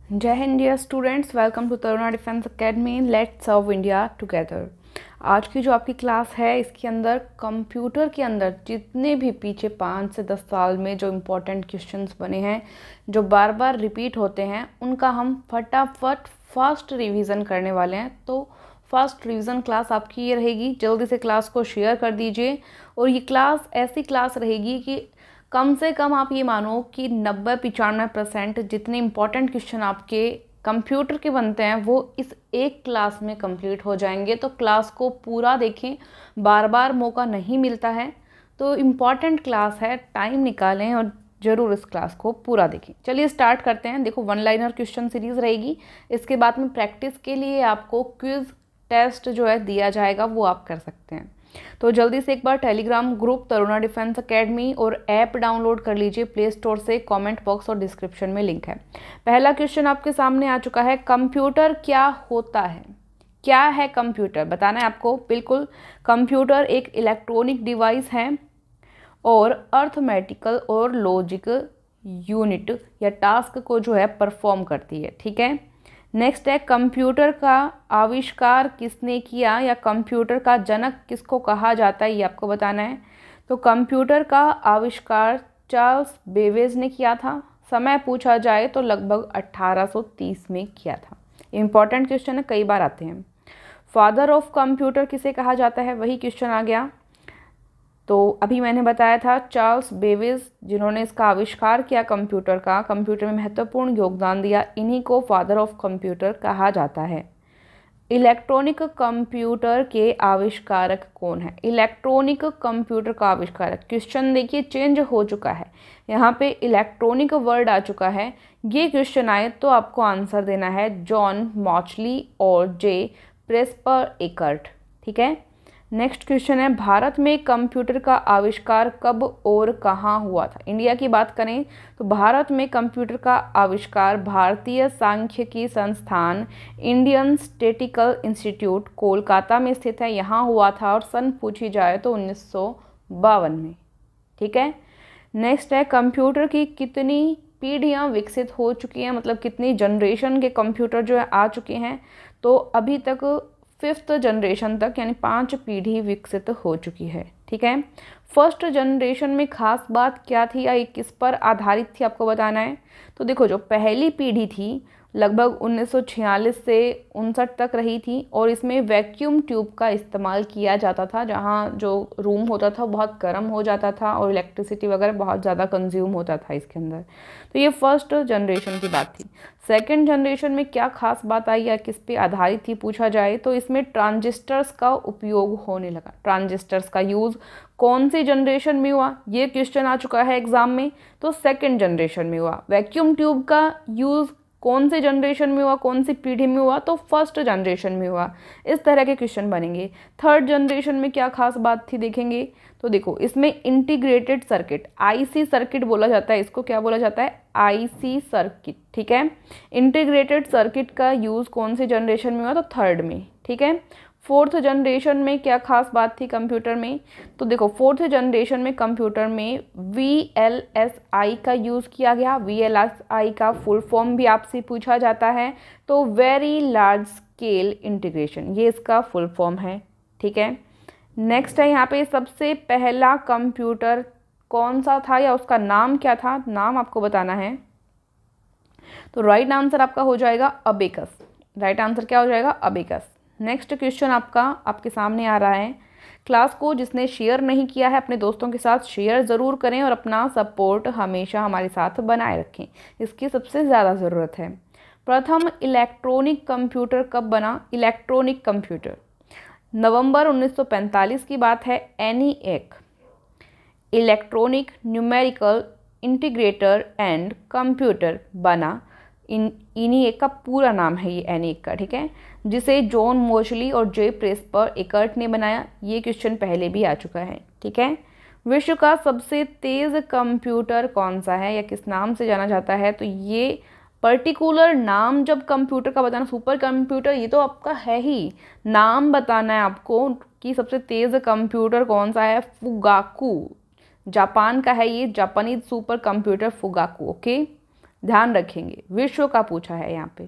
जय हिंद dear students, welcome to Taruna defence Academy. Let's serve India together. आज की जो आपकी क्लास है इसके अंदर कंप्यूटर के अंदर जितने भी पीछे 5 से 10 साल में जो इम्पोर्टेंट क्वेश्चंस बने हैं, जो बार बार रिपीट होते हैं, उनका हम फटाफट फास्ट रिवीजन करने वाले हैं। तो फर्स्ट रिवीजन क्लास आपकी ये रहेगी। जल्दी से क्लास को शेयर कर दीजिए। और ये क्लास ऐसी क्लास रहेगी कि कम से कम आप ये मानो कि 90-95% जितने इम्पोर्टेंट क्वेश्चन आपके कंप्यूटर के बनते हैं वो इस एक क्लास में कंप्लीट हो जाएंगे। तो क्लास को पूरा देखें, बार बार मौका नहीं मिलता है, तो इम्पॉर्टेंट क्लास है, टाइम निकालें और ज़रूर इस क्लास को पूरा देखें। चलिए स्टार्ट करते हैं। देखो, 1 लाइनर क्वेश्चन सीरीज़ रहेगी। इसके बाद में प्रैक्टिस के लिए आपको क्विज़ टेस्ट जो है दिया जाएगा, वो आप कर सकते हैं। तो जल्दी से एक बार Telegram group Taruna defence academy और ऐप डाउनलोड कर लीजिए प्ले स्टोर से। कमेंट बॉक्स और डिस्क्रिप्शन में लिंक है। पहला क्वेश्चन आपके सामने आ चुका है। कंप्यूटर क्या होता है? क्या है कंप्यूटर? बताना है आपको। बिल्कुल, कंप्यूटर एक इलेक्ट्रॉनिक डिवाइस है और अर्थमेटिकल और लॉजिक यूनिट या टास्क को जो है परफॉर्म करती है। ठीक है। नेक्स्ट है, कंप्यूटर का आविष्कार किसने किया या कंप्यूटर का जनक किसको कहा जाता है, ये आपको बताना है। तो कंप्यूटर का आविष्कार चार्ल्स बेबेज ने किया था। समय पूछा जाए तो लगभग 1830 में किया था। इम्पॉर्टेंट क्वेश्चन है, कई बार आते हैं। फादर ऑफ कंप्यूटर किसे कहा जाता है, वही क्वेश्चन आ गया। तो अभी मैंने बताया था चार्ल्स बेबेज, जिन्होंने इसका आविष्कार किया कंप्यूटर का, कंप्यूटर में महत्वपूर्ण योगदान दिया, इन्हीं को फादर ऑफ कंप्यूटर कहा जाता है। इलेक्ट्रॉनिक कंप्यूटर के आविष्कारक कौन है? इलेक्ट्रॉनिक कंप्यूटर का आविष्कारक, क्वेश्चन देखिए चेंज हो चुका है, यहाँ पे इलेक्ट्रॉनिक वर्ड आ चुका है। ये क्वेश्चन आए तो आपको आंसर देना है जॉन मॉचली और जे प्रेस्पर एकर्ट। ठीक है। नेक्स्ट क्वेश्चन है, भारत में कंप्यूटर का आविष्कार कब और कहाँ हुआ था? इंडिया की बात करें तो भारत में कंप्यूटर का आविष्कार भारतीय सांख्यिकी संस्थान इंडियन स्टैटिस्टिकल इंस्टीट्यूट कोलकाता में स्थित है, यहाँ हुआ था। और सन पूछी जाए तो 1952 में। ठीक है। नेक्स्ट है, कंप्यूटर की कितनी पीढ़ियाँ विकसित हो चुकी हैं, मतलब कितनी जनरेशन के कंप्यूटर जो है आ चुके हैं? तो अभी तक 5th जनरेशन तक, यानी 5 पीढ़ी विकसित हो चुकी है। ठीक है। फर्स्ट जनरेशन में खास बात क्या थी या ये किस पर आधारित थी, आपको बताना है। तो देखो, जो पहली पीढ़ी थी लगभग 1946 से 59 तक रही थी और इसमें वैक्यूम ट्यूब का इस्तेमाल किया जाता था, जहाँ जो रूम होता था बहुत गर्म हो जाता था और इलेक्ट्रिसिटी वगैरह बहुत ज़्यादा कंज्यूम होता था इसके अंदर। तो ये फर्स्ट जनरेशन की बात थी। सेकेंड जनरेशन में क्या खास बात आई या किस पे आधारित थी पूछा जाए तो इसमें ट्रांजिस्टर्स का उपयोग होने लगा। ट्रांजिस्टर्स का यूज़ कौन सी जनरेशन में हुआ, ये क्वेश्चन आ चुका है एग्जाम में। तो सेकेंड जनरेशन में हुआ। वैक्यूम ट्यूब का यूज़ कौन से जनरेशन में हुआ, कौन सी पीढ़ी में हुआ, तो फर्स्ट जनरेशन में हुआ। इस तरह के क्वेश्चन बनेंगे। थर्ड जनरेशन में क्या खास बात थी देखेंगे। तो देखो, इसमें इंटीग्रेटेड सर्किट, आईसी सर्किट बोला जाता है इसको। क्या बोला जाता है? IC circuit. ठीक है। इंटीग्रेटेड सर्किट का यूज़ कौन सी जनरेशन में हुआ? तो थर्ड में। ठीक है। फोर्थ जनरेशन में क्या खास बात थी कंप्यूटर में? तो देखो, फोर्थ जनरेशन में कंप्यूटर में VLSI का यूज़ किया गया। VLSI का फुल फॉर्म भी आपसे पूछा जाता है, तो वेरी लार्ज स्केल इंटीग्रेशन, ये इसका फुल फॉर्म है। ठीक है। नेक्स्ट है, यहाँ पे सबसे पहला कंप्यूटर कौन सा था या उसका नाम क्या था? नाम आपको बताना है। तो राइट आंसर आपका हो जाएगा अबेकस। राइट आंसर क्या हो जाएगा? अबेकस। नेक्स्ट क्वेश्चन आपके सामने आ रहा है। क्लास को जिसने शेयर नहीं किया है अपने दोस्तों के साथ शेयर ज़रूर करें और अपना सपोर्ट हमेशा हमारे साथ बनाए रखें, इसकी सबसे ज़्यादा ज़रूरत है। प्रथम इलेक्ट्रॉनिक कंप्यूटर कब बना? इलेक्ट्रॉनिक कंप्यूटर नवंबर 1945 की बात है। ENIAC electronic numerical integrator and computer बना। ENIAC का पूरा नाम है ये ENIAC का। ठीक है। जिसे जॉन मोचली और जे प्रेस्पर एकर्ट ने बनाया। ये क्वेश्चन पहले भी आ चुका है। ठीक है। विश्व का सबसे तेज़ कंप्यूटर कौन सा है या किस नाम से जाना जाता है? तो ये पर्टिकुलर नाम जब कंप्यूटर का बताना, सुपर कंप्यूटर ये तो आपका है ही, नाम बताना है आपको कि सबसे तेज़ कंप्यूटर कौन सा है। फुगाकू, जापान का है ये, Japanese super computer Fugaku. Okay. ध्यान रखेंगे, विश्व का पूछा है यहाँ पे।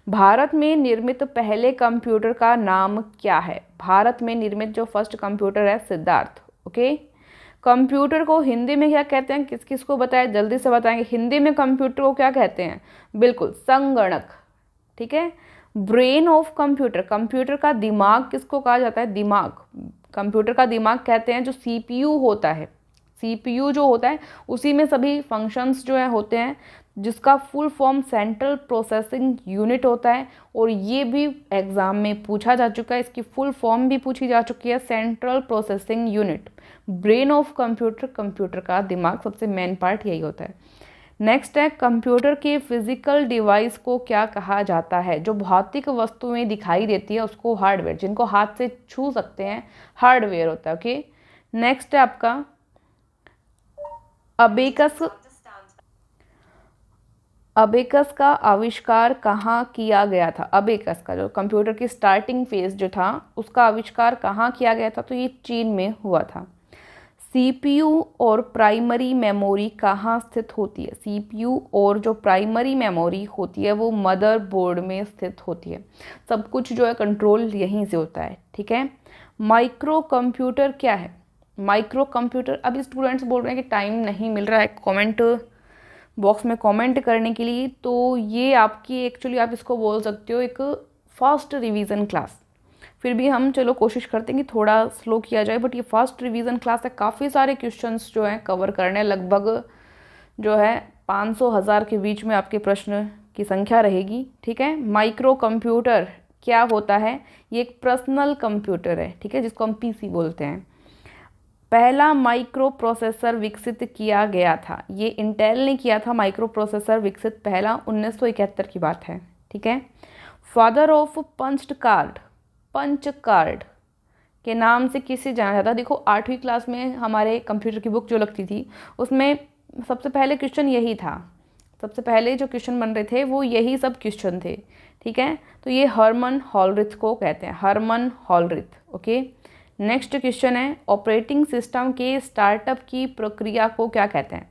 भारत में निर्मित पहले कंप्यूटर का नाम क्या है? भारत में निर्मित जो फर्स्ट कंप्यूटर है सिद्धार्थ। ओके, कंप्यूटर को हिंदी में क्या कहते हैं? किस किस को बताएं? जल्दी से बताएंगे। हिंदी में कंप्यूटर को क्या कहते हैं? बिल्कुल, संगणक। ठीक है, ब्रेन ऑफ कंप्यूटर, कंप्यूटर का दिमाग किसको कहा जाता है? दिमाग, कंप्यूटर का दिमाग कहते हैं जो सीपीयू होता है। सीपीयू जो होता है उसी में सभी फंक्शंस जो है होते हैं, जिसका full form central processing unit होता है। और ये भी एग्जाम में पूछा जा चुका है, इसकी फुल फॉर्म भी पूछी जा चुकी है, central processing unit. Brain of computer, computer का दिमाग, सबसे मेन पार्ट यही होता है। नेक्स्ट है, कंप्यूटर के फिजिकल डिवाइस को क्या कहा जाता है? जो भौतिक वस्तुएं दिखाई देती है उसको हार्डवेयर, जिनको हाथ से छू सकते हैं हार्डवेयर होता है। ओके, नेक्स्ट है आपका अबेकस। अबेकस का आविष्कार कहाँ किया गया था? अबेकस का जो कंप्यूटर की स्टार्टिंग फेज जो था उसका आविष्कार कहाँ किया गया था? तो ये चीन में हुआ था। सीपीयू और प्राइमरी मेमोरी कहाँ स्थित होती है? सीपीयू और जो प्राइमरी मेमोरी होती है वो मदरबोर्ड में स्थित होती है। सब कुछ जो है कंट्रोल यहीं से होता है। ठीक है, माइक्रो कंप्यूटर क्या है? माइक्रो कंप्यूटर, अभी स्टूडेंट्स बोल रहे हैं कि टाइम नहीं मिल रहा है कमेंट बॉक्स में कमेंट करने के लिए, तो ये आपकी एक्चुअली आप इसको बोल सकते हो एक फास्ट रिवीजन क्लास। फिर भी हम चलो कोशिश करते हैं कि थोड़ा स्लो किया जाए, बट ये फास्ट रिवीजन क्लास है। काफ़ी सारे क्वेश्चंस जो हैं कवर करने, लगभग जो है 500-1000 के बीच में आपके प्रश्न की संख्या रहेगी। ठीक है, माइक्रो कंप्यूटर क्या होता है? ये एक पर्सनल कंप्यूटर है, ठीक है, जिसको हम पीसी बोलते हैं। पहला माइक्रो प्रोसेसर विकसित किया गया था, ये इंटेल ने किया था माइक्रो प्रोसेसर विकसित पहला, 1971 की बात है। ठीक है, father of punched card, punch card के नाम से किसे जाना जाता है? देखो 8वीं क्लास में हमारे कंप्यूटर की बुक जो लगती थी उसमें सबसे पहले क्वेश्चन यही था, सबसे पहले जो क्वेश्चन बन रहे थे वो यही सब क्वेश्चन थे। ठीक है, तो ये हरमन हॉलरिथ को कहते हैं, Herman Hollerith. Okay, next question है, ऑपरेटिंग सिस्टम के स्टार्टअप की प्रक्रिया को क्या कहते हैं?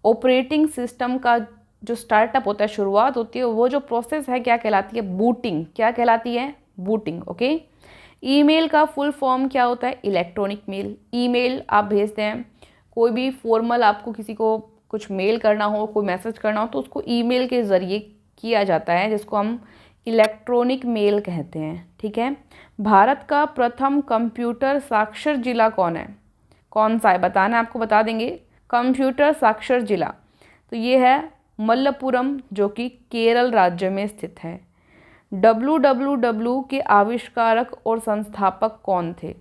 ऑपरेटिंग सिस्टम का जो स्टार्टअप होता है, शुरुआत होती है, वो जो प्रोसेस है क्या कहलाती है? बूटिंग। क्या कहलाती है? बूटिंग। ओके, ईमेल का फुल फॉर्म क्या होता है? Electronic mail. ईमेल आप भेजते हैं, कोई भी फॉर्मल आपको किसी को कुछ मेल करना हो, कोई मैसेज करना हो, तो उसको ईमेल के ज़रिए किया जाता है, जिसको हम इलेक्ट्रॉनिक मेल कहते हैं। ठीक है, भारत का प्रथम कंप्यूटर साक्षर जिला कौन है? कौन सा है बताना, आपको बता देंगे। कंप्यूटर साक्षर जिला तो ये है मल्लपुरम, जो कि केरल राज्य में स्थित है। WWW के आविष्कारक और संस्थापक कौन थे?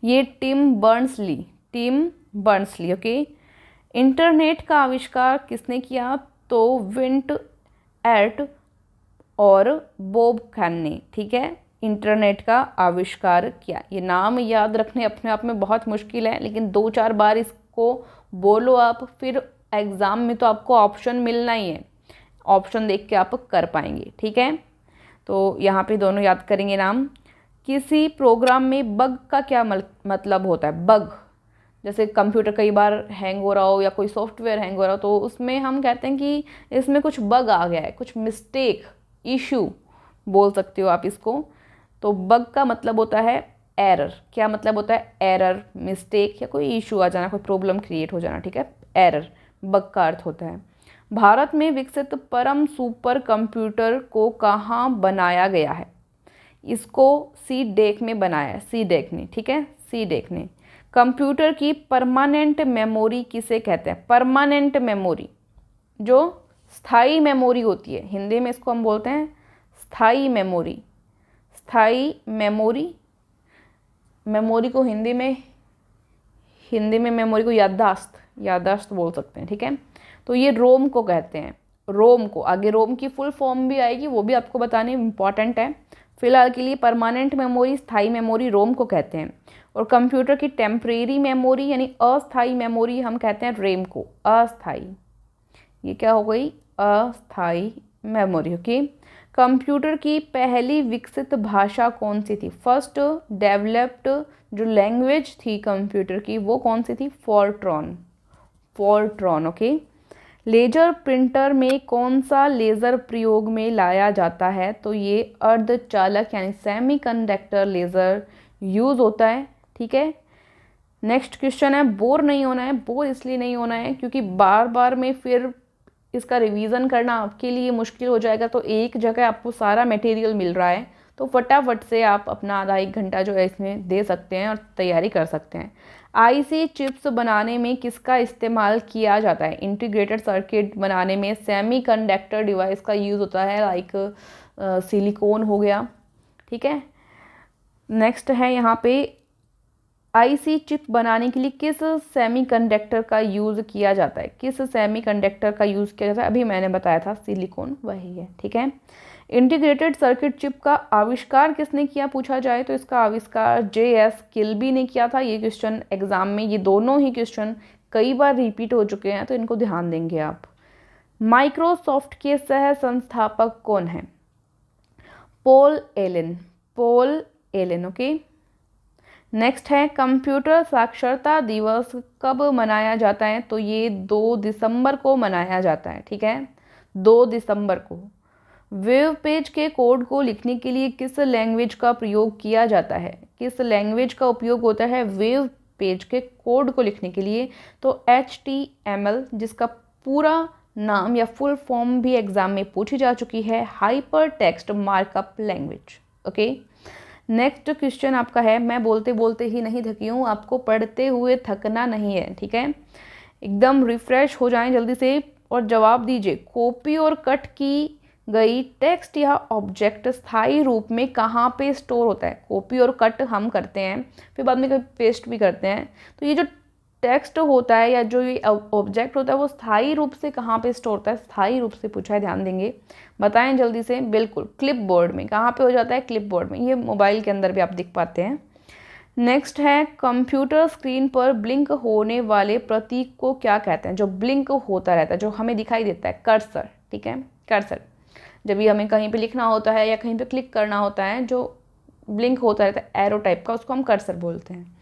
ये टिम बर्न्सली, टिम बर्न्सली। ओके, इंटरनेट का आविष्कार किसने किया? तो विंट एट और बॉब कैन ने। ठीक है, इंटरनेट का आविष्कार किया। ये नाम याद रखने अपने आप में बहुत मुश्किल है, लेकिन 2-4 बार इसको बोलो आप, फिर एग्ज़ाम में तो आपको ऑप्शन मिलना ही है, ऑप्शन देख के आप कर पाएंगे। ठीक है, तो यहाँ पे दोनों याद करेंगे नाम। किसी प्रोग्राम में बग का क्या मतलब होता है? बग, जैसे कंप्यूटर कई बार हैंग हो रहा हो या कोई सॉफ्टवेयर हैंग हो रहा हो, तो उसमें हम कहते हैं कि इसमें कुछ बग आ गया है, कुछ मिस्टेक, इशू बोल सकते हो आप इसको। तो बग का मतलब होता है एरर। क्या मतलब होता है? एरर, मिस्टेक या कोई इशू आ जाना, कोई प्रॉब्लम क्रिएट हो जाना। ठीक है, एरर बग का अर्थ होता है। भारत में विकसित परम सुपर कंप्यूटर को कहाँ बनाया गया है? इसको सीडेक में बनाया है, सीडेक ने। ठीक है, सीडेक ने। कंप्यूटर की परमानेंट मेमोरी किसे कहते हैं? परमानेंट मेमोरी, जो स्थायी मेमोरी होती है, हिंदी में इसको हम बोलते हैं स्थायी मेमोरी। स्थायी मेमोरी, मेमोरी को हिंदी में मेमोरी को याददाश्त, याददाश्त बोल सकते हैं। ठीक है, तो ये रोम को कहते हैं, रोम को। आगे रोम की फुल फॉर्म भी आएगी, वो भी आपको बतानी इम्पॉर्टेंट है। फिलहाल के लिए परमानेंट मेमोरी, स्थायी मेमोरी रोम को कहते हैं। और कंप्यूटर की टेम्परेरी मेमोरी यानी अस्थायी मेमोरी हम कहते हैं रैम को, अस्थायी। ये क्या हो गई? अस्थायी मेमोरी। ओके, कंप्यूटर की पहली विकसित भाषा कौन सी थी? फर्स्ट डेवलप्ड जो लैंग्वेज थी कंप्यूटर की वो कौन सी थी? Fortran, Fortran. Okay, laser printer में कौन सा लेज़र प्रयोग में लाया जाता है? तो ये अर्धचालक यानी सेमीकंडक्टर लेज़र यूज़ होता है। ठीक है, नेक्स्ट क्वेश्चन है, बोर नहीं होना है। बोर इसलिए नहीं होना है क्योंकि बार बार में फिर इसका रिवीजन करना आपके लिए मुश्किल हो जाएगा। तो एक जगह आपको सारा मटेरियल मिल रहा है, तो फटाफट से आप अपना आधा एक घंटा जो है इसमें दे सकते हैं और तैयारी कर सकते हैं। आईसी चिप्स बनाने में किसका इस्तेमाल किया जाता है? इंटीग्रेटेड सर्किट बनाने में सेमीकंडक्टर डिवाइस का यूज़ होता है, लाइक सिलिकॉन हो गया। ठीक है, नेक्स्ट है यहाँ पे आईसी चिप बनाने के लिए किस सेमीकंडक्टर का यूज़ किया जाता है? किस सेमीकंडक्टर का यूज़ किया जाता है? अभी मैंने बताया था सिलिकॉन, वही है। ठीक है, इंटीग्रेटेड सर्किट चिप का आविष्कार किसने किया पूछा जाए तो इसका आविष्कार JS किल्बी ने किया था। ये क्वेश्चन एग्जाम में, ये दोनों ही क्वेश्चन कई बार रिपीट हो चुके हैं, तो इनको ध्यान देंगे आप। माइक्रोसॉफ्ट के सह संस्थापक कौन है? Paul Allen. Paul Allen. Okay, next है, कंप्यूटर साक्षरता दिवस कब मनाया जाता है? तो ये 2 दिसंबर को मनाया जाता है। ठीक है, 2 दिसंबर को। वेब पेज के कोड को लिखने के लिए किस लैंग्वेज का प्रयोग किया जाता है? किस लैंग्वेज का उपयोग होता है वेब पेज के कोड को लिखने के लिए? तो HTML, जिसका पूरा नाम या फुल फॉर्म भी एग्जाम में पूछी जा चुकी है, hyper text markup language. Okay, next question आपका है, मैं बोलते बोलते ही नहीं थकी हूँ, आपको पढ़ते हुए थकना नहीं है। ठीक है, एकदम रिफ्रेश हो जाएं जल्दी से और जवाब दीजिए। कॉपी और कट की गई टेक्स्ट या ऑब्जेक्ट स्थायी रूप में कहाँ पे स्टोर होता है? कॉपी और कट हम करते हैं, फिर बाद में कभी पेस्ट भी करते हैं। तो ये जो टेक्स्ट होता है या जो ये ऑब्जेक्ट होता है वो स्थायी रूप से कहाँ पे स्टोर होता है? स्थायी रूप से पूछा है, ध्यान देंगे, बताएं जल्दी से। बिल्कुल, क्लिपबोर्ड में। कहाँ पे हो जाता है? क्लिपबोर्ड में। ये मोबाइल के अंदर भी आप दिख पाते हैं। नेक्स्ट है, कंप्यूटर स्क्रीन पर ब्लिंक होने वाले प्रतीक को क्या कहते हैं? जो ब्लिंक होता रहता है, जो हमें दिखाई देता है, कर्सर। ठीक है, कर्सर। जब भी हमें कहीं पे लिखना होता है या कहीं पे क्लिक करना होता है, जो ब्लिंक होता रहता है एरो टाइप का, उसको हम कर्सर बोलते हैं।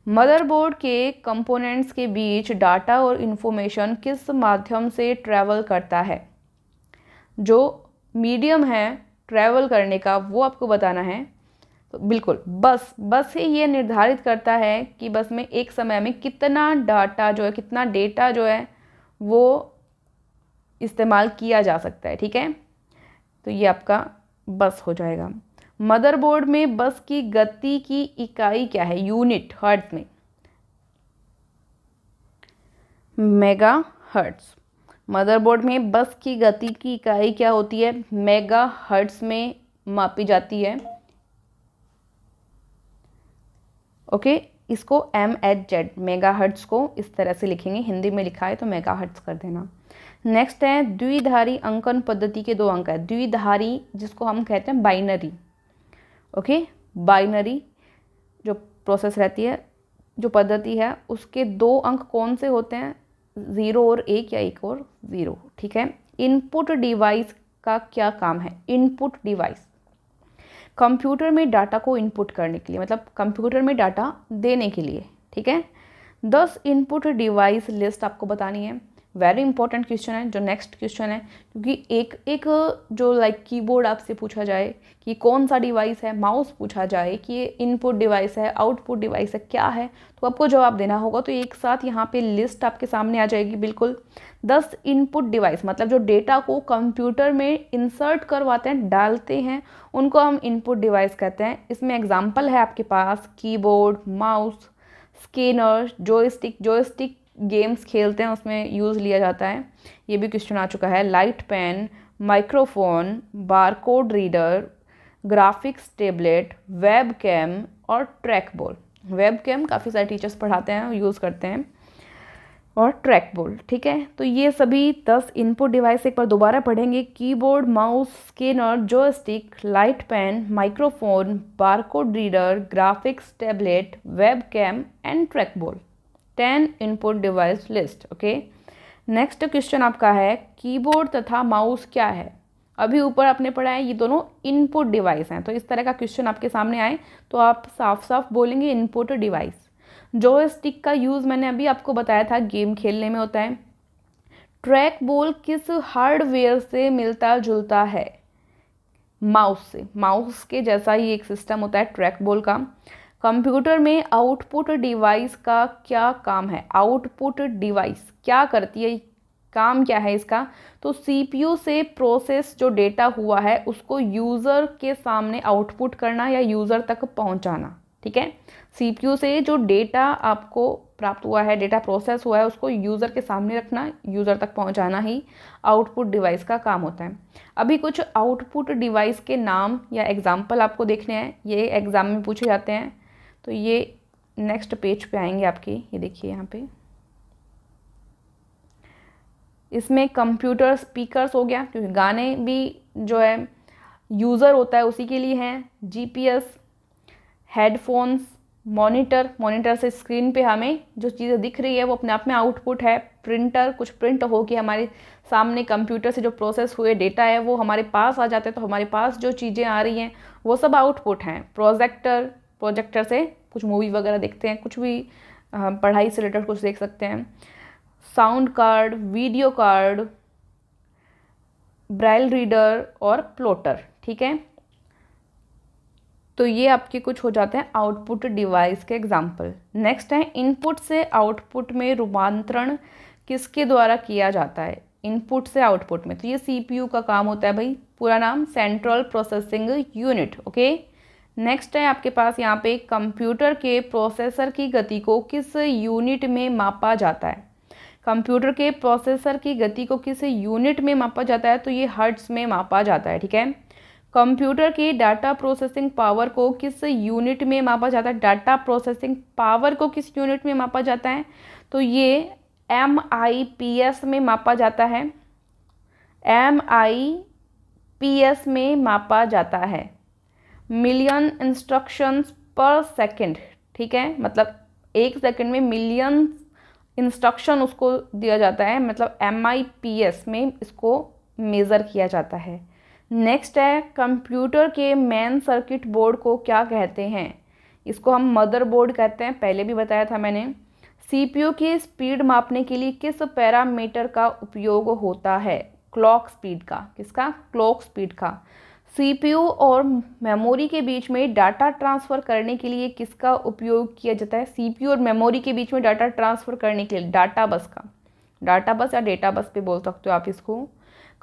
मदरबोर्ड के कंपोनेंट्स के बीच डाटा और इन्फॉर्मेशन किस माध्यम से ट्रैवल करता है? जो मीडियम है ट्रैवल करने का वो आपको बताना है। तो बिल्कुल, बस ही ये निर्धारित करता है कि बस में एक समय में कितना डाटा जो है, कितना डेटा जो है वो इस्तेमाल किया जा सकता है। ठीक है, तो ये आपका बस हो जाएगा। मदरबोर्ड में बस की गति की इकाई क्या है? यूनिट, हर्ट्ज में, मेगा हर्ट्ज। मदरबोर्ड में बस की गति की इकाई क्या होती है? मेगा हर्ट्ज में मापी जाती है। ओके, इसको MHz, मेगा हर्ट्ज को इस तरह से लिखेंगे, हिंदी में लिखा है तो मेगा हर्ट्ज कर देना। नेक्स्ट है, द्विधारी अंकन पद्धति के 2 अंक है। द्विधारी जिसको हम कहते हैं बाइनरी। ओके, बाइनरी जो प्रोसेस रहती है, जो पद्धति है, उसके 2 अंक कौन से होते हैं? 0 और 1 या 1 और 0। ठीक है, इनपुट डिवाइस का क्या काम है? इनपुट डिवाइस कंप्यूटर में डाटा को इनपुट करने के लिए, मतलब कंप्यूटर में डाटा देने के लिए। ठीक है, 10 इनपुट डिवाइस लिस्ट आपको बतानी है। वेरी इंपॉर्टेंट क्वेश्चन है जो नेक्स्ट क्वेश्चन है, क्योंकि एक एक जो लाइक कीबोर्ड आपसे पूछा जाए कि कौन सा डिवाइस है, माउस पूछा जाए कि ये इनपुट डिवाइस है, आउटपुट डिवाइस है, क्या है, तो आपको जवाब देना होगा। तो एक साथ यहाँ पे लिस्ट आपके सामने आ जाएगी। बिल्कुल, 10 इनपुट डिवाइस, मतलब जो डेटा को कंप्यूटर में इंसर्ट करवाते हैं, डालते हैं, उनको हम इनपुट डिवाइस कहते हैं। इसमें एग्जाम्पल है आपके पास keyboard, mouse, scanner, joystick games खेलते हैं उसमें यूज़ लिया जाता है। ये भी क्वेश्चन आ चुका है। Light pen, microphone, barcode reader, graphics tablet, webcam और ट्रैक बॉल। वेब कैम काफ़ी सारे टीचर्स पढ़ाते हैं, यूज़ करते हैं, और ट्रैक बॉल। ठीक है, तो ये सभी 10 इनपुट डिवाइस एक बार दोबारा पढ़ेंगे। Keyboard, mouse, scanner, joystick, light pen, microphone, barcode reader, graphics tablet, webcam and trackball. 10 input device list. Okay, next question आपका है, कीबोर्ड तथा माउस क्या है? अभी ऊपर आपने पढ़ा है ये दोनों इनपुट डिवाइस हैं, तो इस तरह का क्वेश्चन आपके सामने आए तो आप साफ साफ बोलेंगे इनपुट डिवाइस। जॉयस्टिक का यूज़ मैंने अभी आपको बताया था, गेम खेलने में होता है। ट्रैक बॉल किस हार्डवेयर से मिलता जुलता है? माउस से। माउस के जैसा ही एक सिस्टम होता है ट्रैक बॉल का। कंप्यूटर में आउटपुट डिवाइस का क्या काम है? आउटपुट डिवाइस क्या करती है, काम क्या है इसका? तो सीपीयू से प्रोसेस जो डेटा हुआ है उसको यूज़र के सामने आउटपुट करना या यूज़र तक पहुंचाना। ठीक है, सीपीयू से जो डेटा आपको प्राप्त हुआ है, डेटा प्रोसेस हुआ है, उसको यूज़र के सामने रखना, यूज़र तक पहुंचाना ही आउटपुट डिवाइस का काम होता है। अभी कुछ आउटपुट डिवाइस के नाम या एग्जाम्पल आपको देखने हैं, ये एग्ज़ाम में पूछे जाते हैं। तो ये नेक्स्ट पेज पे आएंगे आपके, ये देखिए यहाँ पे। इसमें कंप्यूटर स्पीकर्स हो गया, क्योंकि गाने भी जो है यूज़र होता है उसी के लिए हैं। जीपीएस, हेडफोन्स, मॉनिटर, मॉनिटर से स्क्रीन पे हमें जो चीज़ें दिख रही है वो अपने आप में आउटपुट है। प्रिंटर, कुछ प्रिंट हो के हमारे सामने कंप्यूटर से जो प्रोसेस हुए डेटा है वो हमारे पास आ जाते हैं, तो हमारे पास जो चीज़ें आ रही हैं वो सब आउटपुट हैं। प्रोजेक्टर, प्रोजेक्टर से कुछ मूवी वगैरह देखते हैं, कुछ भी पढ़ाई से रिलेटेड कुछ देख सकते हैं। Sound card, video card, braille reader और प्लॉटर। ठीक है, तो ये आपके कुछ हो जाते हैं आउटपुट डिवाइस के एग्जाम्पल। नेक्स्ट है इनपुट से आउटपुट में रूपांतरण किसके द्वारा किया जाता है? इनपुट से आउटपुट में, तो ये सीपीयू का काम होता है भाई, पूरा नाम central processing unit. Okay, next है आपके पास यहाँ पे कंप्यूटर के प्रोसेसर की गति को किस यूनिट में मापा जाता है? कंप्यूटर के प्रोसेसर की गति को किस यूनिट में मापा जाता है? तो ये हर्ट्ज में मापा जाता है। ठीक है, कंप्यूटर की डाटा प्रोसेसिंग पावर को किस यूनिट में मापा जाता है? डाटा प्रोसेसिंग पावर को किस यूनिट में मापा जाता है? तो ये MIPS में मापा जाता है। MIPS में मापा जाता है, मिलियन इंस्ट्रक्शंस पर सेकंड। ठीक है, मतलब एक सेकंड में मिलियन इंस्ट्रक्शन उसको दिया जाता है, मतलब MIPS में इसको मेज़र किया जाता है। नेक्स्ट है कंप्यूटर के मेन सर्किट बोर्ड को क्या कहते हैं? इसको हम मदरबोर्ड कहते हैं, पहले भी बताया था मैंने। सीपीयू की स्पीड मापने के लिए किस पैरामीटर का उपयोग होता है? क्लॉक स्पीड का। किसका? क्लॉक स्पीड का। सीपीयू और मेमोरी के बीच में डाटा ट्रांसफ़र करने के लिए किसका उपयोग किया जाता है? सीपीयू और मेमोरी के बीच में डाटा ट्रांसफ़र करने के लिए डाटा बस का। डाटा बस या डेटा बस पे बोल सकते हो आप इसको।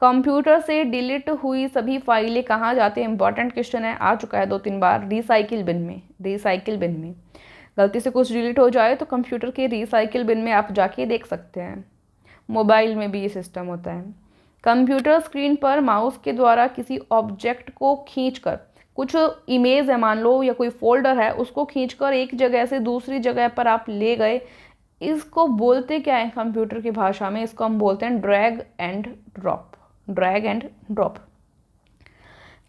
कंप्यूटर से डिलीट हुई सभी फाइलें कहाँ जाते हैं? इंपॉर्टेंट क्वेश्चन है, आ चुका है 2-3 बार। रिसाइकिल बिन में। रिसाइकिल बिन में गलती से कुछ डिलीट हो जाए तो कंप्यूटर के रिसाइकिल बिन में आप जाके देख सकते हैं। मोबाइल में भी ये सिस्टम होता है। कंप्यूटर स्क्रीन पर माउस के द्वारा किसी ऑब्जेक्ट को खींचकर, कुछ इमेज है मान लो या कोई फोल्डर है, उसको खींचकर एक जगह से दूसरी जगह पर आप ले गए, इसको बोलते क्या है कंप्यूटर की भाषा में? इसको हम बोलते हैं drag and drop. Drag and drop.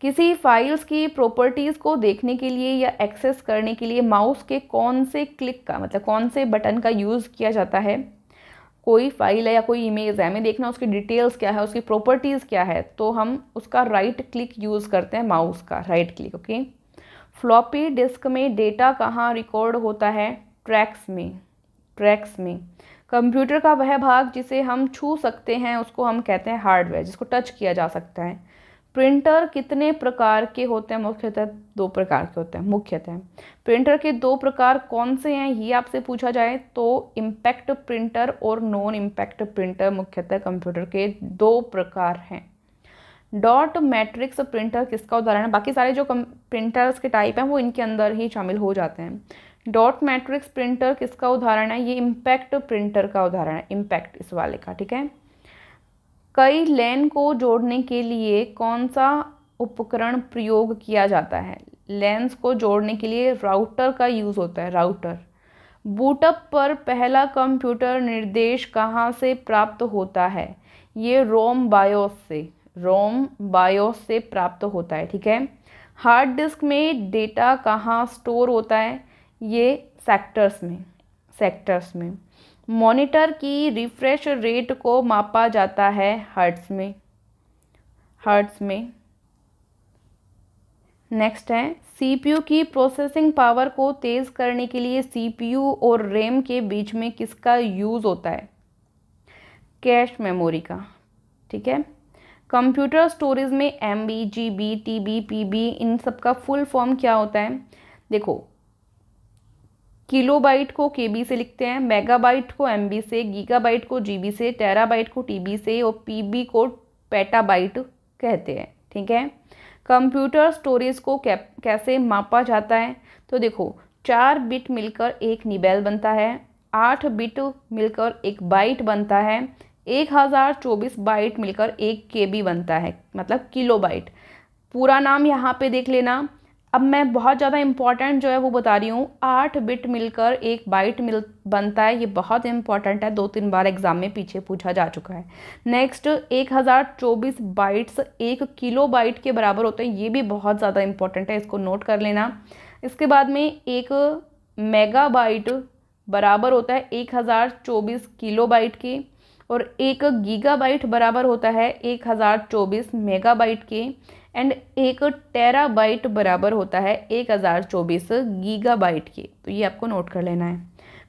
किसी फाइल्स की प्रॉपर्टीज़ को देखने के लिए या एक्सेस करने के लिए माउस के कौन से क्लिक का, मतलब कौन से बटन का यूज़ किया जाता है? कोई फाइल है या कोई इमेज है, हमें देखना उसकी डिटेल्स क्या है, उसकी प्रॉपर्टीज़ क्या है, तो हम उसका राइट क्लिक यूज़ करते हैं, माउस का right click. Okay, floppy disk में डेटा कहाँ रिकॉर्ड होता है? ट्रैक्स में। ट्रैक्स में। कंप्यूटर का वह भाग जिसे हम छू सकते हैं उसको हम कहते हैं हार्डवेयर, जिसको टच किया जा सकता है। प्रिंटर कितने प्रकार के होते हैं? मुख्यतः 2 प्रकार के होते हैं मुख्यतः। प्रिंटर के 2 प्रकार कौन से हैं ये आपसे पूछा जाए तो इम्पैक्ट प्रिंटर और नॉन इम्पैक्ट प्रिंटर मुख्यतः कंप्यूटर के 2 प्रकार हैं। डॉट मैट्रिक्स प्रिंटर किसका उदाहरण है? बाकी सारे जो प्रिंटर्स के टाइप हैं वो इनके अंदर ही शामिल हो जाते हैं। डॉट मैट्रिक्स प्रिंटर किसका उदाहरण है? ये इम्पैक्ट प्रिंटर का उदाहरण है, इम्पैक्ट इस वाले का। ठीक है, कई लैन को जोड़ने के लिए कौन सा उपकरण प्रयोग किया जाता है? लैन्स को जोड़ने के लिए राउटर का यूज़ होता है, राउटर। बूटअप पर पहला कंप्यूटर निर्देश कहाँ से प्राप्त होता है? ये रोम बायोस से, रोम बायोस से प्राप्त होता है। ठीक है, हार्ड डिस्क में डेटा कहाँ स्टोर होता है? ये सेक्टर्स में, सेक्टर्स में। मॉनिटर की रिफ्रेश रेट को मापा जाता है हर्ट्ज में, हर्ट्ज में। नेक्स्ट है सीपीयू की प्रोसेसिंग पावर को तेज़ करने के लिए सीपीयू और रैम के बीच में किसका यूज़ होता है? कैश मेमोरी का, ठीक है। कंप्यूटर स्टोरेज में MB, GB, TB, PB इन सब का फुल फॉर्म क्या होता है? देखो, किलोबाइट को KB से लिखते हैं, मेगाबाइट को MB से, गीगाबाइट को GB से, टेराबाइट को TB से और PB को पेटाबाइट कहते हैं, ठीक है। कंप्यूटर स्टोरेज को कैसे मापा जाता है? तो देखो, 4 बिट मिलकर एक निबेल बनता है, 8 बिट मिलकर एक बाइट बनता है, 1024 बाइट मिलकर एक KB बनता है, मतलब किलोबाइट। पूरा नाम यहाँ पे देख लेना। अब मैं बहुत ज़्यादा इम्पॉर्टेंट जो है वो बता रही हूँ, 8 बिट मिलकर एक बाइट बनता है, ये बहुत इंपॉर्टेंट है, 2-3 बार एग्जाम में पीछे पूछा जा चुका है। नेक्स्ट, 1024 बाइट्स 1 किलो बाइट के बराबर होते हैं, ये भी बहुत ज़्यादा इंपॉर्टेंट है, इसको नोट कर लेना। इसके बाद में 1 मेगाबाइट बराबर होता है 1024 किलो बाइट के, और 1 गीगाबाइट बराबर होता है 1024 मेगाबाइट के, एंड 1 टेराबाइट बराबर होता है 1024 गीगाबाइट के। तो ये आपको नोट कर लेना है।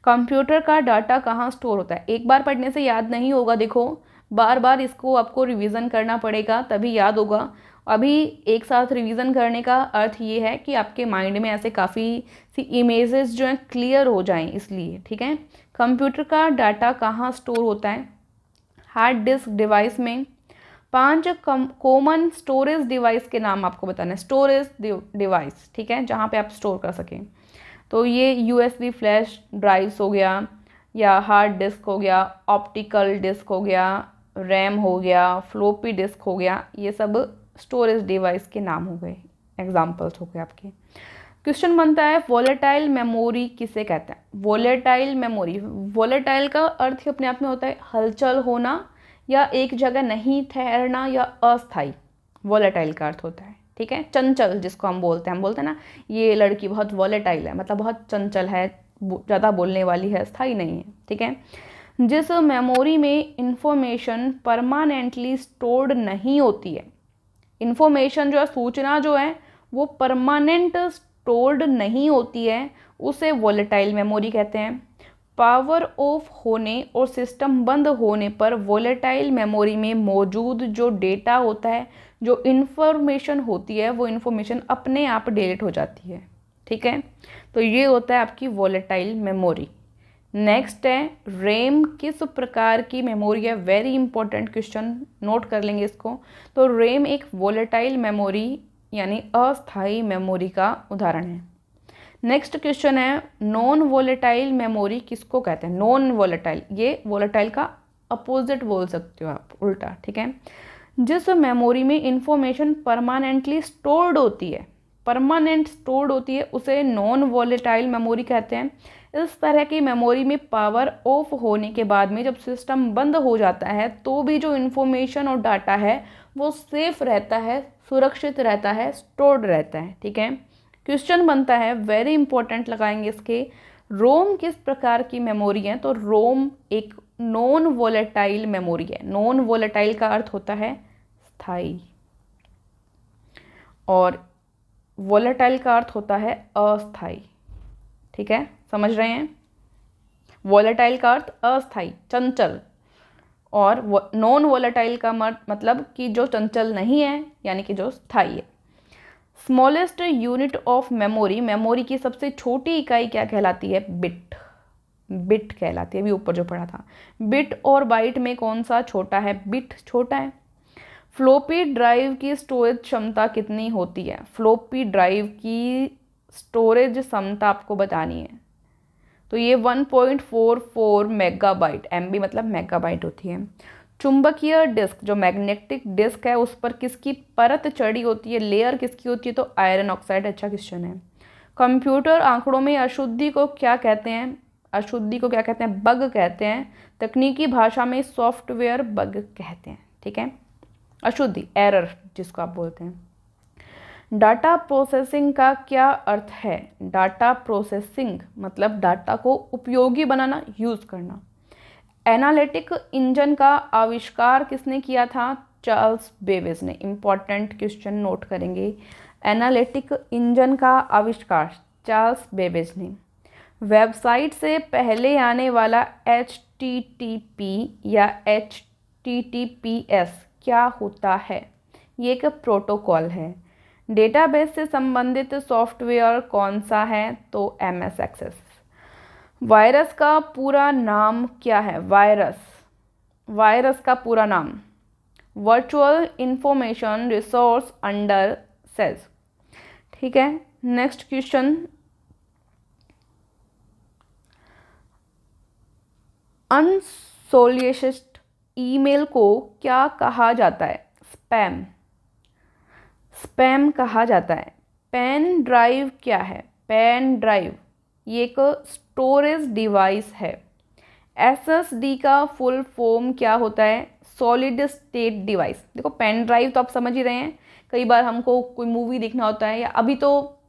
कंप्यूटर का डाटा कहाँ स्टोर होता है? एक बार पढ़ने से याद नहीं होगा, देखो बार बार इसको आपको रिवीजन करना पड़ेगा तभी याद होगा। अभी एक साथ रिवीजन करने का अर्थ ये है कि आपके माइंड में ऐसे काफ़ी सी इमेजेस जो हैं क्लियर हो जाएं, इसलिए, ठीक है। कंप्यूटर का डाटा कहाँ स्टोर होता है? हार्ड डिस्क डिवाइस में। 5 कॉमन स्टोरेज डिवाइस के नाम आपको बताना है, स्टोरेज डिवाइस, ठीक है, जहाँ पे आप स्टोर कर सकें। तो ये USB फ्लैश ड्राइव्स हो गया, या हार्ड डिस्क हो गया, ऑप्टिकल डिस्क हो गया, रैम हो गया, फ्लोपी डिस्क हो गया, ये सब स्टोरेज डिवाइस के नाम हो गए, एग्जाम्पल्स हो गए आपके। क्वेश्चन बनता है, वॉलेटाइल मेमोरी किसे कहते हैं? वॉलेटाइल मेमोरी, वॉलेटाइल का अर्थ अपने आप में होता है हलचल होना या एक जगह नहीं ठहरना या अस्थाई, वॉलेटाइल का अर्थ होता है, ठीक है। चंचल जिसको हम बोलते हैं ना, ये लड़की बहुत वॉलेटाइल है, मतलब बहुत चंचल है, ज़्यादा बोलने वाली है, स्थाई नहीं है, ठीक है। जिस मेमोरी में इंफॉर्मेशन परमानेंटली स्टोर्ड नहीं होती है, इंफॉर्मेशन जो है, सूचना जो है वो परमानेंट स्टोर्ड नहीं होती है, उसे वॉलेटाइल मेमोरी कहते हैं। पावर ऑफ होने और सिस्टम बंद होने पर वॉलेटाइल मेमोरी में मौजूद जो डेटा होता है, जो इन्फॉर्मेशन होती है, वो इन्फॉर्मेशन अपने आप डिलीट हो जाती है, ठीक है। तो ये होता है आपकी वॉलेटाइल मेमोरी। नेक्स्ट है, रैम किस प्रकार की मेमोरी है? वेरी इंपॉर्टेंट क्वेश्चन, नोट कर लेंगे इसको। तो रैम एक वॉलेटाइल मेमोरी यानी अस्थायी मेमोरी का उदाहरण है। नेक्स्ट क्वेश्चन है, नॉन वॉलेटाइल मेमोरी किसको कहते हैं? नॉन वॉलेटाइल, ये वॉलेटाइल का अपोजिट बोल सकते हो आप, उल्टा, ठीक है। जिस मेमोरी में इंफॉर्मेशन परमानेंटली स्टोर्ड होती है, परमानेंट स्टोर्ड होती है, उसे नॉन वॉलेटाइल मेमोरी कहते हैं। इस तरह की मेमोरी में पावर ऑफ होने के बाद में जब सिस्टम बंद हो जाता है तो भी जो इन्फॉर्मेशन और डाटा है वो सेफ रहता है, सुरक्षित रहता है, स्टोर्ड रहता है, ठीक है। क्वेश्चन बनता है, वेरी इंपॉर्टेंट लगाएंगे इसके, रोम किस प्रकार की मेमोरी है? तो रोम एक नॉन वॉलेटाइल मेमोरी है। नॉन वॉलेटाइल का अर्थ होता है स्थायी, और वॉलेटाइल का अर्थ होता है अस्थायी, ठीक है, समझ रहे हैं। वॉलेटाइल का अर्थ अस्थायी, चंचल, और नॉन वॉलेटाइल का मतलब कि जो चंचल नहीं है, यानी कि जो स्थायी है। Smallest unit of memory, memory की सबसे छोटी इकाई क्या कहलाती है? बिट, बिट कहलाती है, अभी ऊपर जो पढ़ा था। बिट और बाइट में कौन सा छोटा है? बिट छोटा है। फ्लोपी ड्राइव की स्टोरेज क्षमता कितनी होती है? फ्लोपी ड्राइव की स्टोरेज क्षमता आपको बतानी है, तो ये 1.44 मेगाबाइट, MB मतलब मेगाबाइट होती है। चुंबकीय डिस्क, जो मैग्नेटिक डिस्क है, उस पर किसकी परत चढ़ी होती है, लेयर किसकी होती है? तो आयरन ऑक्साइड। अच्छा क्वेश्चन है। कंप्यूटर आंकड़ों में अशुद्धि को क्या कहते हैं? अशुद्धि को क्या कहते हैं? बग कहते हैं। तकनीकी भाषा में सॉफ्टवेयर बग कहते हैं, ठीक है। अशुद्धि, एरर जिसको आप बोलते हैं। डाटा प्रोसेसिंग का क्या अर्थ है? डाटा प्रोसेसिंग मतलब डाटा को उपयोगी बनाना, यूज़ करना। एनालिटिक इंजन का आविष्कार किसने किया था? चार्ल्स बेबेज ने। इंपॉर्टेंट क्वेश्चन नोट करेंगे। एनालिटिक इंजन का आविष्कार चार्ल्स बेबेज ने। वेबसाइट से पहले आने वाला HTTP या HTTPS क्या होता है? ये एक प्रोटोकॉल है। डेटाबेस से संबंधित सॉफ्टवेयर कौन सा है? तो MS एक्सेस। वायरस का पूरा नाम क्या है? वायरस का पूरा नाम virtual information resource under says. ठीक है, नेक्स्ट क्वेश्चन। अनसोलिसिटेड ईमेल को क्या कहा जाता है? स्पैम कहा जाता है। पेन ड्राइव क्या है? पेन ड्राइव ये एक स्टोरेज डिवाइस है। SSD का फुल फॉर्म क्या होता है? Solid state device. देखो पेन ड्राइव तो आप समझ ही रहे हैं, कई बार हमको कोई मूवी देखना होता है, या अभी तो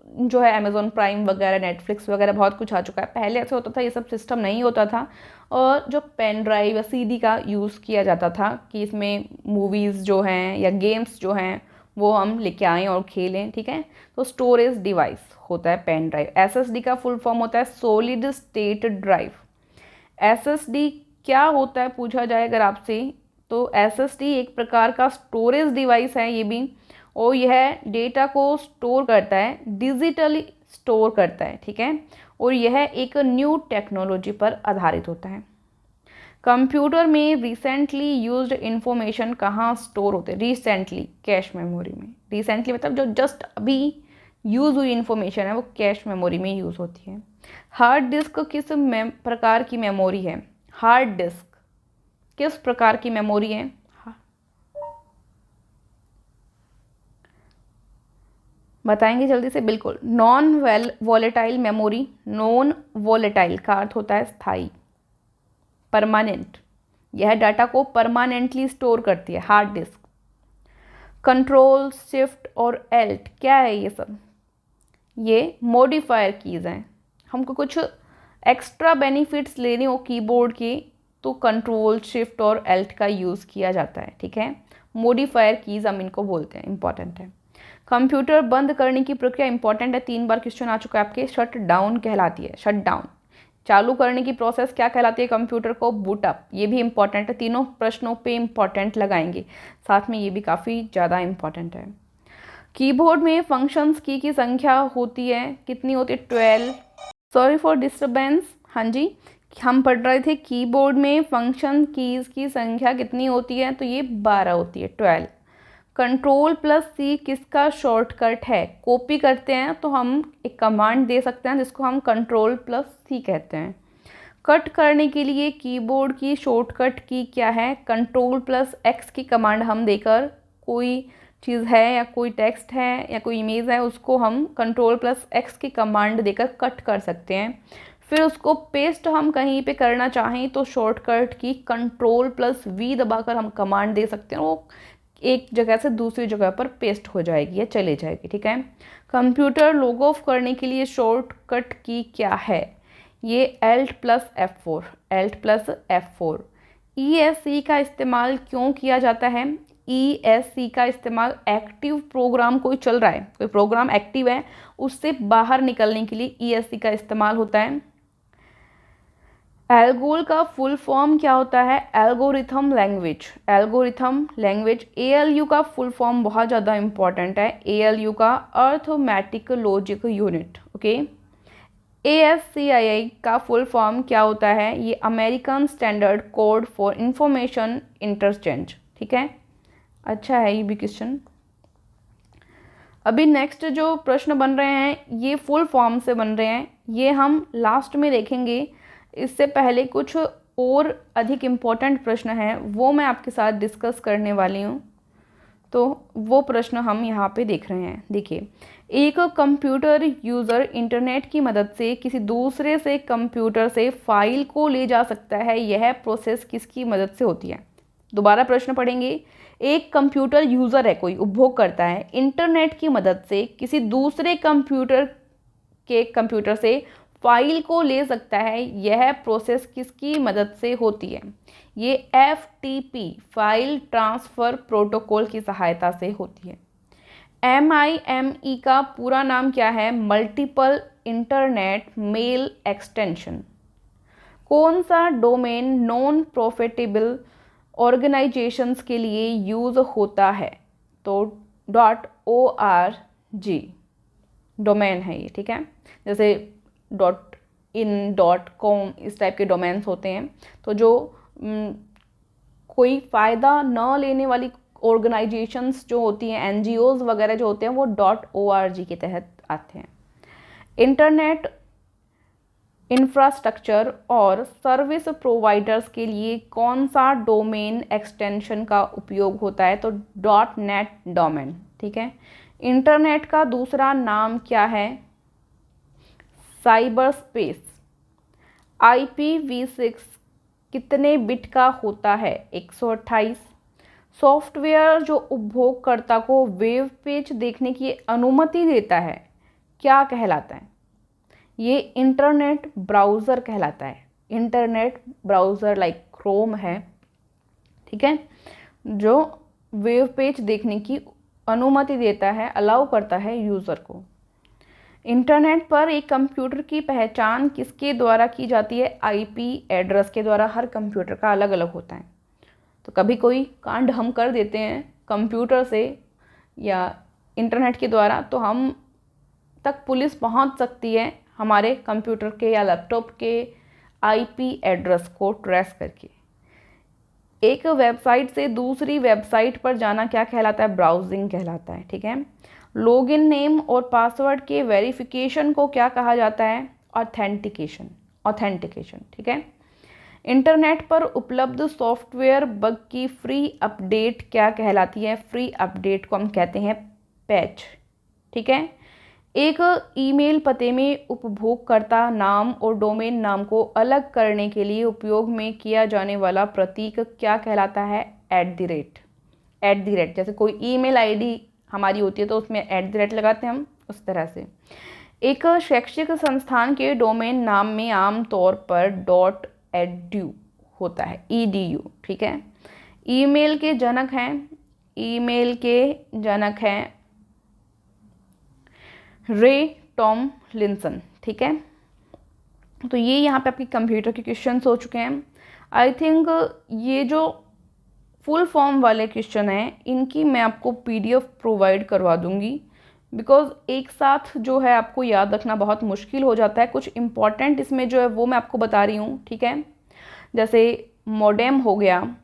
जो है अमेज़ॉन प्राइम वगैरह, नेटफ्लिक्स वगैरह बहुत कुछ आ चुका है। पहले ऐसा होता था, ये सब सिस्टम नहीं होता था, और जो पेन ड्राइव या CD का यूज़ किया जाता था कि इसमें मूवीज़ जो हैं या गेम्स जो हैं वो हम लेके आएँ और खेलें। ठीक है, तो स्टोरेज डिवाइस होता है पेन ड्राइव। SSD का फुल फॉर्म होता है सॉलिड स्टेट ड्राइव। SSD क्या होता है पूछा जाए अगर आपसे, तो SSD एक प्रकार का स्टोरेज डिवाइस है ये भी, और यह डेटा को स्टोर करता है, डिजिटली स्टोर करता है। ठीक है, और यह एक न्यू टेक्नोलॉजी पर आधारित होता है। कंप्यूटर में रिसेंटली यूज्ड इंफॉर्मेशन कहाँ स्टोर होते हैं? रिसेंटली कैश मेमोरी में। रिसेंटली मतलब जो जस्ट अभी यूज़ हुई इंफॉर्मेशन है वो कैश मेमोरी में यूज़ होती है। हार्ड डिस्क किस प्रकार की मेमोरी है? हार्ड डिस्क किस प्रकार की मेमोरी है? बताएंगे जल्दी से। बिल्कुल, non volatile memory. Non volatile का अर्थ होता है स्थायी, परमानेंट। यह डाटा को परमानेंटली स्टोर करती है, हार्ड डिस्क। कंट्रोल, शिफ्ट और एल्ट क्या है ये सब? ये मॉडिफायर कीज़ हैं। हमको कुछ एक्स्ट्रा बेनिफिट्स लेने हो कीबोर्ड के तो कंट्रोल, शिफ्ट और एल्ट का यूज़ किया जाता है। ठीक है, मॉडिफायर कीज़ हम इनको बोलते हैं, इंपॉर्टेंट है। कंप्यूटर बंद करने की प्रक्रिया इंपॉर्टेंट है, 3 बार क्वेश्चन आ चुका है आपके। शट डाउन कहलाती है, शट डाउन। चालू करने की प्रोसेस क्या कहलाती है? कंप्यूटर को बूट अप। ये भी इंपॉर्टेंट है, तीनों प्रश्नों पे इंपॉर्टेंट लगाएंगे, साथ में ये भी काफ़ी ज़्यादा इंपॉर्टेंट है। कीबोर्ड में फंक्शंस की संख्या होती है, कितनी होती है? 12। Sorry for disturbance. हाँ जी, हम पढ़ रहे थे कीबोर्ड में फंक्शन कीज़ की संख्या कितनी होती है, तो ये 12 होती है, 12। कंट्रोल प्लस C किसका शॉर्टकट है? कॉपी करते हैं तो हम एक कमांड दे सकते हैं जिसको हम कंट्रोल प्लस C कहते हैं। कट करने के लिए कीबोर्ड की शॉर्टकट की क्या है? कंट्रोल प्लस X की कमांड हम देकर कोई चीज़ है या कोई टेक्स्ट है या कोई इमेज है उसको हम कंट्रोल प्लस X की कमांड देकर कट कर सकते हैं। फिर उसको पेस्ट हम कहीं पे करना चाहें तो शॉर्टकट की कंट्रोल प्लस V दबाकर हम कमांड दे सकते हैं, वो एक जगह से दूसरी जगह पर पेस्ट हो जाएगी या चले जाएगी। ठीक है, कंप्यूटर लॉग ऑफ करने के लिए शॉर्टकट की क्या है? ये Alt plus F4, Alt plus F4। ESC का इस्तेमाल क्यों किया जाता है? ESC का इस्तेमाल एक्टिव प्रोग्राम कोई चल रहा है, कोई प्रोग्राम एक्टिव है, उससे बाहर निकलने के लिए ESC का इस्तेमाल होता है। एल्गोल का फुल फॉर्म क्या होता है? Algorithm language. Algorithm language. ALU का फुल फॉर्म बहुत ज़्यादा इंपॉर्टेंट है, ALU का arithmetic logic unit. Okay, ASCII का फुल फॉर्म क्या होता है? ये American standard code for information interchange. ठीक है, अच्छा है ये भी क्वेश्चन। अभी नेक्स्ट जो प्रश्न बन रहे हैं ये फुल फॉर्म से बन रहे हैं, ये हम लास्ट में देखेंगे। इससे पहले कुछ और अधिक इम्पोर्टेंट प्रश्न हैं वो मैं आपके साथ डिस्कस करने वाली हूँ, तो वो प्रश्न हम यहाँ पे देख रहे हैं। देखिए, एक कंप्यूटर यूज़र इंटरनेट की मदद से किसी दूसरे से कंप्यूटर से फाइल को ले जा सकता है, यह प्रोसेस किसकी मदद से होती है? दोबारा प्रश्न पढ़ेंगे। एक कंप्यूटर यूज़र है, कोई उपभोग करता है, इंटरनेट की मदद से किसी दूसरे कंप्यूटर से फाइल को ले सकता है, यह प्रोसेस किसकी मदद से होती है? ये FTP फाइल ट्रांसफ़र प्रोटोकॉल की सहायता से होती है। MIME का पूरा नाम क्या है? Multiple internet mail extension. कौन सा डोमेन नॉन प्रॉफिटेबल ऑर्गेनाइजेशंस के लिए यूज़ होता है? तो .org डोमेन है ये, ठीक है। जैसे .in .com इस टाइप के डोमेन्स होते हैं। तो जो कोई फ़ायदा न लेने वाली ऑर्गेनाइजेशंस जो होती हैं, NGOs वगैरह जो होते हैं, वो .org के तहत आते हैं। इंटरनेट इंफ्रास्ट्रक्चर और सर्विस प्रोवाइडर्स के लिए कौन सा डोमेन एक्सटेंशन का उपयोग होता है? तो .net डोमेन, ठीक है। इंटरनेट का दूसरा नाम क्या है? Cyber space. IPv6 कितने बिट का होता है? 128। सॉफ्टवेयर जो उपयोगकर्ता को वेब पेज देखने की अनुमति देता है क्या कहलाता है? ये इंटरनेट ब्राउज़र कहलाता है। इंटरनेट ब्राउज़र लाइक क्रोम है, ठीक है, जो वेब पेज देखने की अनुमति देता है, अलाउ करता है यूज़र को। इंटरनेट पर एक कंप्यूटर की पहचान किसके द्वारा की जाती है? IP एड्रेस के द्वारा। हर कंप्यूटर का अलग अलग होता है। तो कभी कोई कांड हम कर देते हैं कंप्यूटर से या इंटरनेट के द्वारा, तो हम तक पुलिस पहुंच सकती है हमारे कंप्यूटर के या लैपटॉप के IP एड्रेस को ट्रेस करके। एक वेबसाइट से दूसरी वेबसाइट पर जाना क्या कहलाता है? ब्राउजिंग कहलाता है, ठीक है। लॉगिन नेम और पासवर्ड के वेरिफिकेशन को क्या कहा जाता है? ऑथेंटिकेशन, ठीक है। इंटरनेट पर उपलब्ध सॉफ्टवेयर बग की फ्री अपडेट क्या कहलाती है? फ्री अपडेट को हम कहते हैं पैच, ठीक है। एक ईमेल पते में उपयोगकर्ता नाम और डोमेन नाम को अलग करने के लिए उपयोग में किया जाने वाला प्रतीक क्या कहलाता है? @ जैसे कोई ईमेल ID हमारी होती है तो उसमें @ लगाते हैं हम, उस तरह से। एक शैक्षिक संस्थान के डोमेन नाम में आमतौर पर .edu होता है, EDU, ठीक है। ईमेल के जनक हैं रे टॉमलिंसन, ठीक है। तो ये यहाँ पे आपके कंप्यूटर के क्वेश्चंस हो चुके हैं। आई थिंक ये जो फुल फॉर्म वाले क्वेश्चन हैं, इनकी मैं आपको PDF प्रोवाइड करवा दूंगी, बिकॉज एक साथ जो है आपको याद रखना बहुत मुश्किल हो जाता है। कुछ इम्पॉर्टेंट इसमें जो है वो मैं आपको बता रही हूँ, ठीक है। जैसे मोडेम हो गया,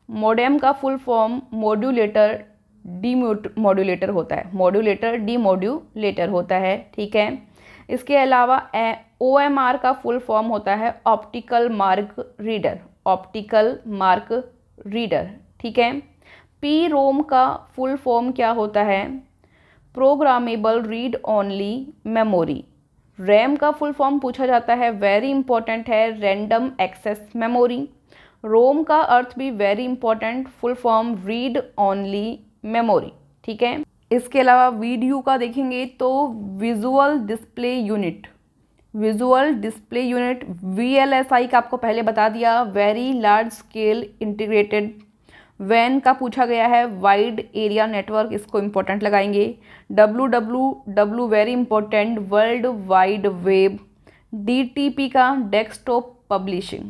मोडेम का फुल फॉर्म मॉड्यूलेटर डीमॉड्यूलेटर होता है, मॉड्यूलेटर डीमॉड्यूलेटर होता है, ठीक है। इसके अलावा OMR का फुल फॉर्म होता है ऑप्टिकल मार्क रीडर, ठीक है। PROM का फुल फॉर्म क्या होता है? Programmable read only memory. RAM का फुल फॉर्म पूछा जाता है, वेरी इंपॉर्टेंट है, रैंडम एक्सेस मेमोरी। ROM का अर्थ भी very important, full form read only memory, ठीक है। इसके अलावा VDU का देखेंगे तो विजुअल डिस्प्ले यूनिट, VLSI का आपको पहले बता दिया, very large scale integrated. WAN का पूछा गया है, वाइड एरिया नेटवर्क, इसको इम्पोर्टेंट लगाएंगे। WWW very important, world wide web. DTP का डेस्कटॉप पब्लिशिंग,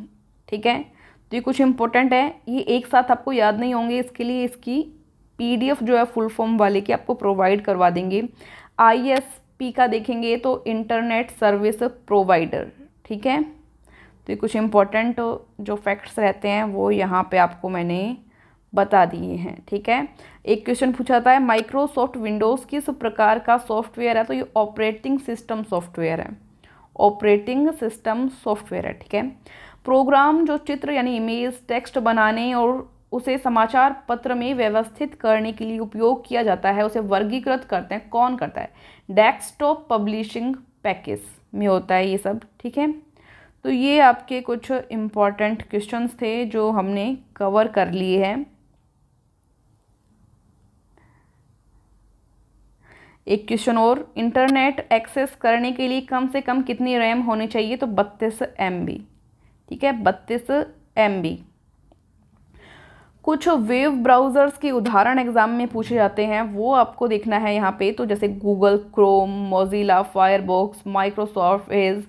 ठीक है। तो ये कुछ इंपॉर्टेंट है, ये एक साथ आपको याद नहीं होंगे, इसके लिए इसकी PDF जो है फुल फॉर्म वाले की आपको प्रोवाइड करवा देंगे। ISP का देखेंगे तो इंटरनेट सर्विस प्रोवाइडर, ठीक है। तो ये कुछ इम्पोर्टेंट जो फैक्ट्स रहते हैं वो यहाँ पे आपको मैंने बता दिए हैं, ठीक है। एक क्वेश्चन पूछा था, माइक्रोसॉफ्ट विंडोज़ किस प्रकार का सॉफ्टवेयर है? तो ये ऑपरेटिंग सिस्टम सॉफ्टवेयर है, ठीक है। प्रोग्राम जो चित्र यानी इमेज, टेक्स्ट बनाने और उसे समाचार पत्र में व्यवस्थित करने के लिए उपयोग किया जाता है, उसे वर्गीकृत करते हैं, कौन करता है? डेस्कटॉप पब्लिशिंग पैकेज में होता है ये सब, ठीक है। तो ये आपके कुछ इम्पॉर्टेंट क्वेश्चंस थे जो हमने कवर कर लिए हैं। एक क्वेश्चन और, इंटरनेट एक्सेस करने के लिए कम से कम कितनी रैम होनी चाहिए? तो 32 MB, ठीक है, 32 MB। कुछ वेब ब्राउज़र्स के उदाहरण एग्जाम में पूछे जाते हैं, वो आपको देखना है यहाँ पे। तो जैसे Google Chrome, Mozilla firebox, Microsoft Edge,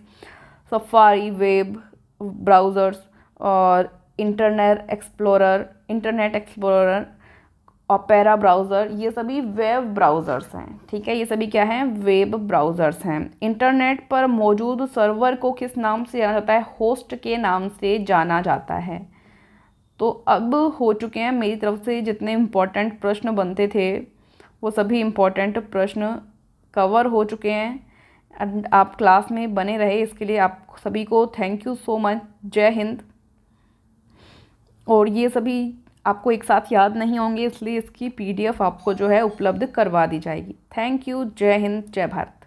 safari web, browsers और इंटरनेट एक्सप्लोरर, ओपेरा ब्राउज़र, ये सभी वेब ब्राउज़र्स हैं। ठीक है, ये सभी क्या हैं? वेब ब्राउज़र्स हैं। इंटरनेट पर मौजूद सर्वर को किस नाम से जाना जाता है? होस्ट के नाम से जाना जाता है। तो अब हो चुके हैं मेरी तरफ से जितने इम्पोर्टेंट प्रश्न बनते थे वो सभी इम्पोर्टेंट प्रश्न कवर हो चुके हैं। एंड आप क्लास में बने रहे, इसके लिए आप सभी को थैंक यू सो मच। जय हिंद। और ये सभी आपको एक साथ याद नहीं होंगे, इसलिए इसकी PDF आपको जो है उपलब्ध करवा दी जाएगी। Thank you. जय हिंद, जय भारत।